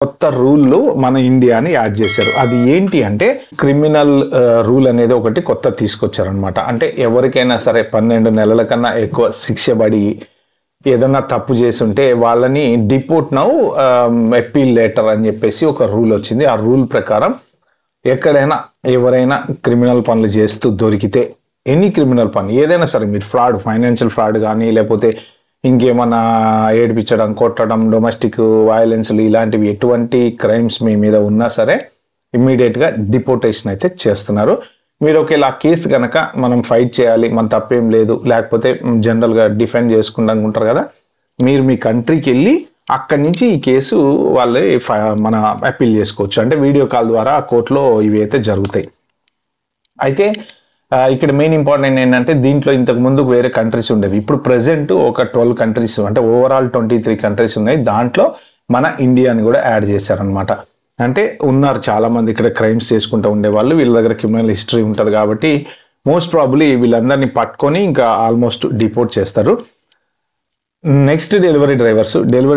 కొత్త రూల్ మన ఇండియాని యాడ్ చేశారు. అది ఏంటి అంటే క్రిమినల్ రూల్ అనేది ఒకటి కొత్త తీసుకొచ్చారనమాట. అంటే ఎవరికైనా సరే 12 నెలల కన్నా ఎక్కువ శిక్ష పడి ఏదన్నా తప్పు చేసి ఉంటే వాళ్ళని డిపోర్ట్ నౌ అపీల్ లెటర్ అని చెప్పేసి ఒక రూల్ వచ్చింది. ఆ రూల్ ప్రకారం ఎక్కడైనా ఎవరైనా క్రిమినల్ పనులు చేస్తూ దొరికితే, ఎనీ క్రిమినల్ పని ఏదైనా సరే, మీరు ఫ్రాడ్, ఫైనాన్షియల్ ఫ్రాడ్ కానీ లేకపోతే ఇంకేమన్నా ఏడిపించడం, కొట్టడం, డొమెస్టిక్ వైలెన్స్లు ఇలాంటివి ఎటువంటి క్రైమ్స్ మీ మీద ఉన్నా సరే ఇమ్మీడియట్గా డిపోర్టేషన్ అయితే చేస్తున్నారు. మీరు ఒకవేళ కేసు కనుక మనం ఫైట్ చేయాలి, మన తప్పేం లేదు, లేకపోతే జనరల్గా డిఫెండ్ చేసుకుంటాం ఉంటారు కదా, మీరు మీ కంట్రీకి వెళ్ళి అక్కడి నుంచి ఈ కేసు వాళ్ళే మన అపీల్ చేసుకోవచ్చు. అంటే వీడియో కాల్ ద్వారా కోర్టులో ఇవి అయితే జరుగుతాయి. అయితే ఇక్కడ మెయిన్ ఇంపార్టెంట్ ఏంటంటే దీంట్లో ఇంతకు ముందు వేరే కంట్రీస్ ఉండేవి. ఇప్పుడు ప్రెసెంట్ ఒక 12 కంట్రీస్, అంటే ఓవరాల్ 23 కంట్రీస్ ఉన్నాయి. దాంట్లో మన ఇండియాని కూడా యాడ్ చేశారనమాట. అంటే ఉన్నారు చాలా మంది ఇక్కడ క్రైమ్స్ చేసుకుంటూ ఉండేవాళ్ళు, వీళ్ళ దగ్గర క్రిమినల్ హిస్టరీ ఉంటుంది కాబట్టి మోస్ట్ ప్రాబబ్లీ వీళ్ళందరినీ పట్టుకొని ఇంకా ఆల్మోస్ట్ డిపోర్ట్ చేస్తారు. నెక్స్ట్ డెలివరీ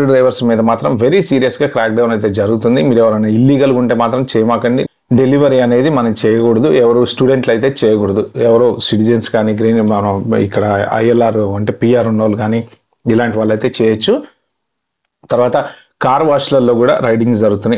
డ్రైవర్స్ మీద మాత్రం వెరీ సీరియస్గా క్రాక్ డౌన్ అయితే జరుగుతుంది. మీరు ఎవరైనా ఇల్లీగల్గా ఉంటే మాత్రం చేయమాకండి. డెలివరీ అనేది మనం చేయకూడదు. ఎవరు స్టూడెంట్లు అయితే చేయకూడదు. ఎవరో సిటిజన్స్ కానీ మనం ఇక్కడ ILR అంటే PR ఉన్న వాళ్ళు కానీ ఇలాంటి వాళ్ళు అయితే చేయొచ్చు. తర్వాత కార్ వాష్లలో కూడా రైడింగ్స్ జరుగుతున్నాయి.